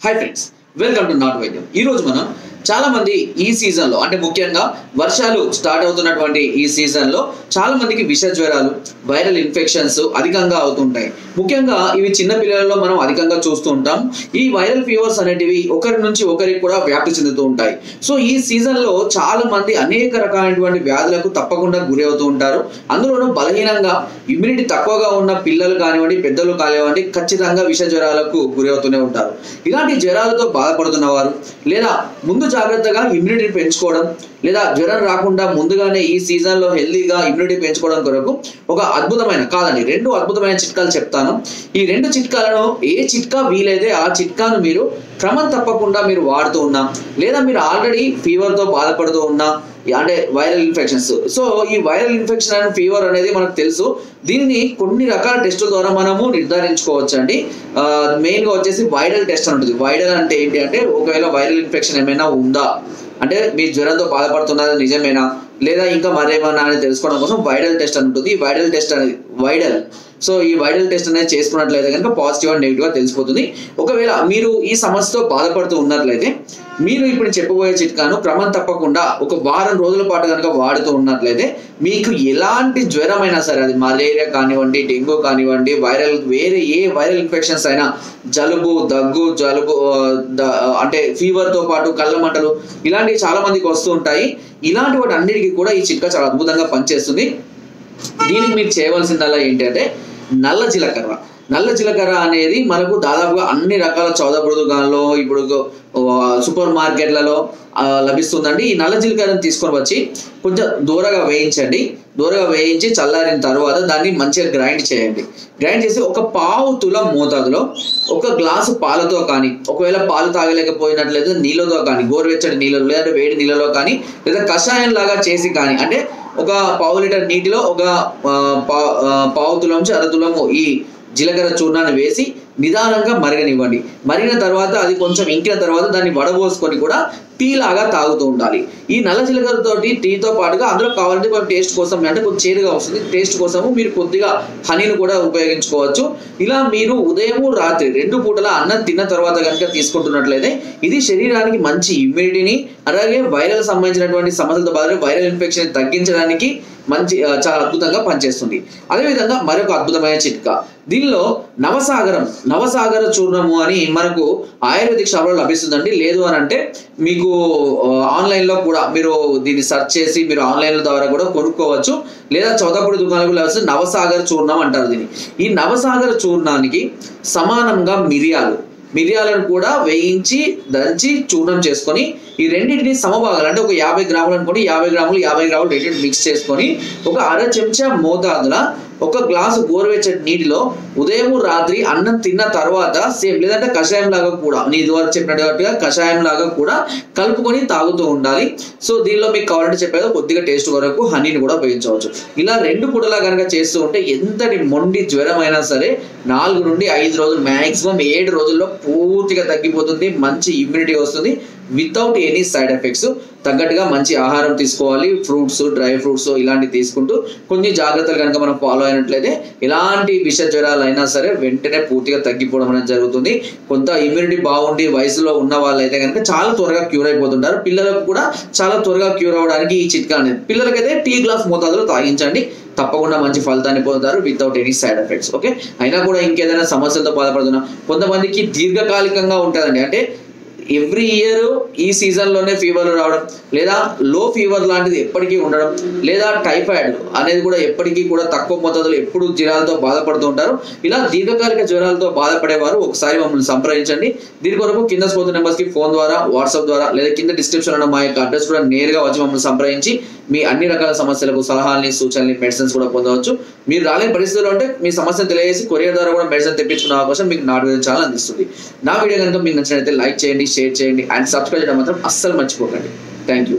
Hi friends, welcome to not వైద్యం. ఈరోజు మనం చాలా మంది ఈ సీజన్లో అంటే ముఖ్యంగా వర్షాలు స్టార్ట్ అవుతున్నటువంటి ఈ సీజన్లో చాలా మందికి విష జ్వరాలు, వైరల్ ఇన్ఫెక్షన్స్ అధికంగా అవుతుంటాయి. ముఖ్యంగా ఇవి చిన్న పిల్లలలో మనం అధికంగా చూస్తూ ఉంటాం. ఈ వైరల్ ఫీవర్స్ అనేటివి ఒకరి నుంచి ఒకరికి కూడా వ్యాప్తి చెందుతూ ఉంటాయి. సో ఈ సీజన్లో చాలా మంది అనేక రకాలైనటువంటి వ్యాధులకు తప్పకుండా గురి అవుతూ ఉంటారు. అందులోనూ బలహీనంగా ఇమ్యూనిటీ తక్కువగా ఉన్న పిల్లలు కానివ్వండి, పెద్దలు కానివ్వండి, ఖచ్చితంగా విష జ్వరాలకు గురి అవుతూనే ఉంటారు. ఇలాంటి జ్వరాలతో బాధపడుతున్న వారు లేదా ముందు జాగ్రత్తగా ఇమ్యూనిటీ పెంచుకోవడం లేదా జ్వరం రాకుండా ముందుగానే ఈ సీజన్లో హెల్దీగా ఇమ్యూనిటీ పెంచుకోవడం కొరకు ఒక అద్భుతమైన రెండు అద్భుతమైన చిట్కాలు చెప్తాను. ఈ రెండు చిట్కాలను ఏ చిట్కా వీలైతే ఆ చిట్కాను మీరు క్రమం తప్పకుండా మీరు వాడుతూ ఉన్నా లేదా మీరు ఆల్రెడీ ఫీవర్తో బాధపడుతూ ఉన్నా అంటే వైరల్ ఇన్ఫెక్షన్స్. సో ఈ వైరల్ ఇన్ఫెక్షన్ అండ్ ఫీవర్ అనేది మనకు తెలుసు. దీనిని కొన్ని రకాల టెస్టుల ద్వారా మనము నిర్ధారించుకోవచ్చు అండి. మెయిన్గా వచ్చేసి వైరల్ టెస్ట్ అని ఉంటుంది. వైరల్ అంటే ఏంటి అంటే ఒకవేళ వైరల్ ఇన్ఫెక్షన్ ఏమైనా ఉందా అంటే మీ జ్వరంతో బాధపడుతున్నది నిజమేనా లేదా ఇంకా మరేమన్నా అని తెలుసుకోవడం కోసం వైరల్ టెస్ట్ అని ఉంటుంది. ఈ వైరల్ టెస్ట్ అనేది సో ఈ వైరల్ టెస్ట్ అనేది చేసుకున్నట్లయితే కనుక పాజిటివ్ అండ్ నెగిటివ్గా తెలిసిపోతుంది. ఒకవేళ మీరు ఈ సమస్యతో బాధపడుతూ ఉన్నట్లయితే మీరు ఇప్పుడు చెప్పబోయే చిట్కాను క్రమం తప్పకుండా ఒక వారం రోజుల పాటు కనుక వాడుతూ ఉన్నట్లయితే మీకు ఎలాంటి జ్వరమైనా సరే, అది మలేరియా కానివ్వండి, డెంగ్యూ కానివ్వండి, వేరే ఏ వైరల్ ఇన్ఫెక్షన్స్ అయినా, జలుబు అంటే ఫీవర్తో పాటు కళ్ళ మంటలు ఇలాంటివి చాలా మందికి వస్తూ ఉంటాయి. ఇలాంటి వాటి అన్నిటికీ కూడా ఈ చిట్కా చాలా అద్భుతంగా పనిచేస్తుంది. దీనికి మీరు చేయవలసిందల్లా ఏంటంటే నల్ల జీలకర్ర అనేది మనకు దాదాపుగా అన్ని రకాల చౌదపు దుకాణాల్లో ఇప్పుడు సూపర్ మార్కెట్లలో లభిస్తుందండి. ఈ నల్ల జీలకర్రను తీసుకొని వచ్చి కొంచెం దూరగా వేయించి చల్లారిన తర్వాత దాన్ని మంచిగా గ్రైండ్ చేసి ఒక పావు తులం మోతాదులో ఒక గ్లాసు పాలతో కానీ, ఒకవేళ పాలు తాగలేకపోయినట్లయితే నీళ్ళతో కానీ, గోరువెచ్చటి నీళ్ళలో లేదంటే వేడి నీళ్ళలో కానీ లేదా కషాయం లాగా చేసి కానీ, అంటే ఒక పావు లీటర్ నీటిలో ఒక పావు తులం నుంచి అర తులము ఈ జీలకర్ర చూర్ణాన్ని వేసి నిదానంగా మరగనివ్వండి. మరిగిన తర్వాత అది కొంచెం ఇంకిన తర్వాత దాన్ని వడబోసుకొని కూడా టీ లాగా తాగుతూ ఉండాలి. ఈ నల్ల జీలకర్రతోటి టీతో పాటుగా అందులో కావాలంటే కొంచెం టేస్ట్ కోసం అంటే కొంచెం చేదుగా వస్తుంది, టేస్ట్ కోసము మీరు కొద్దిగా హనీని కూడా ఉపయోగించుకోవచ్చు. ఇలా మీరు ఉదయము రాత్రి 2 పూటల అన్నం తిన్న తర్వాత కనుక తీసుకుంటున్నట్లయితే ఇది శరీరానికి మంచి ఇమ్యూనిటీని, అలాగే వైరల్ సంబంధించినటువంటి సమస్యలతో బాధ వైరల్ ఇన్ఫెక్షన్ తగ్గించడానికి చాలా అద్భుతంగా పనిచేస్తుంది. అదేవిధంగా మరొక అద్భుతమైన చిట్కా, దీనిలో నవసాగర చూర్ణము అని మనకు ఆయుర్వేదిక్ షాప్లో లభిస్తుందండి. లేదు అని అంటే మీకు ఆన్లైన్లో కూడా మీరు దీన్ని సెర్చ్ చేసి మీరు ఆన్లైన్ ద్వారా కూడా కొనుక్కోవచ్చు. లేదా చౌదపుడి దుకాణాలకు లభిస్తుంది. నవసాగర చూర్ణం అంటారు దీన్ని. ఈ నవసాగర చూర్ణానికి సమానంగా మిరియాలను కూడా వేయించి దంచి చూర్ణం చేసుకొని ఈ రెండింటిని సమభాగాలు అంటే ఒక 50 గ్రాములు అనుకోండి, 50 గ్రాములు రెండింటిని మిక్స్ చేసుకొని ఒక అర చెంచా మోతాదుల ఒక గ్లాసు గోరువెచ్చటి నీటిలో ఉదయం రాత్రి అన్నం తిన్న తర్వాత సేమ్ లేదంటే కషాయం లాగా కూడా ఇదివరకు చెప్పినట్టుగా కషాయం లాగా కూడా కలుపుకొని తాగుతూ ఉండాలి. సో దీనిలో మీకు కావాలంటే చెప్పేది కొద్దిగా టేస్ట్ వరకు హనీని కూడా ఉపయోగించవచ్చు. ఇలా 2 పూటలా కనుక చేస్తూ ఉంటే ఎంతటి మొండి జ్వరమైనా సరే 4 నుండి 5 రోజులు మ్యాక్సిమం 7 రోజుల్లో పూర్తిగా తగ్గిపోతుంది. మంచి ఇమ్యూనిటీ వస్తుంది వితౌట్ ఎనీ సైడ్ ఎఫెక్ట్స్. తగ్గట్టుగా మంచి ఆహారం తీసుకోవాలి. ఫ్రూట్స్, డ్రై ఫ్రూట్స్ ఇలాంటివి తీసుకుంటూ కొన్ని జాగ్రత్తలు కనుక మనం ఫాలో అయినట్లయితే ఎలాంటి విష జ్వరాలు అయినా సరే వెంటనే పూర్తిగా తగ్గిపోవడం అనేది జరుగుతుంది. కొంత ఇమ్యూనిటీ బాగుండి వయసులో ఉన్న వాళ్ళైతే కనుక చాలా త్వరగా క్యూర్ అయిపోతుంటారు. పిల్లలకు కూడా చాలా త్వరగా క్యూర్ అవ్వడానికి ఈ చిట్కా అనేది, పిల్లలకైతే టీ గ్లాస్ మోతాదులో తాగించండి, తప్పకుండా మంచి ఫలితాన్ని పొందుతారు without any side effects. Okay, అయినా కూడా ఇంకేదైనా సమస్యలతో బాధపడుతున్నా కొంతమందికి దీర్ఘకాలికంగా ఉంటుందండి. అంటే ఎవ్రీ ఇయర్ ఈ సీజన్లోనే ఫీవర్లు రావడం లేదా లో ఫీవర్ లాంటిది ఎప్పటికీ ఉండడం లేదా టైఫాయిడ్ అనేది కూడా ఎప్పటికీ కూడా తక్కువ మొత్తంలో ఎప్పుడు జ్వరాలతో బాధపడుతూ ఉంటారు. ఇలా దీర్ఘకాలిక జ్వరాలతో బాధపడేవారు ఒకసారి మమ్మల్ని సంప్రదించండి. దీని కొరకు కింద స్పోర్ట్స్ నెంబర్స్కి ఫోన్ ద్వారా, వాట్సాప్ ద్వారా లేదా కింద డిస్క్రిప్షన్ ఉన్న మా యొక్క అడ్రస్ కూడా నేరుగా వచ్చి మమ్మల్ని సంప్రదించి మీ అన్ని రకాల సమస్యలకు సలహాలని, సూచనలు, మెడిసిన్స్ కూడా పొందవచ్చు. మీరు రాలేని పరిస్థితుల్లో ఉంటే మీ సమస్యను తెలియజేసి కొరియర్ ద్వారా కూడా మెడిసిన్ తెప్పించుకునే అవకాశం మీకు నాట్ వైద్యం ఛానల్ అందిస్తుంది. నా వీడియో కనుక మీకు నచ్చినట్లయితే లైక్ చేయండి, షేర్ చేయండి అండ్ సబ్స్క్రైబ్ చేయడం మాత్రం అస్సలు మర్చిపోకండి. Thank you.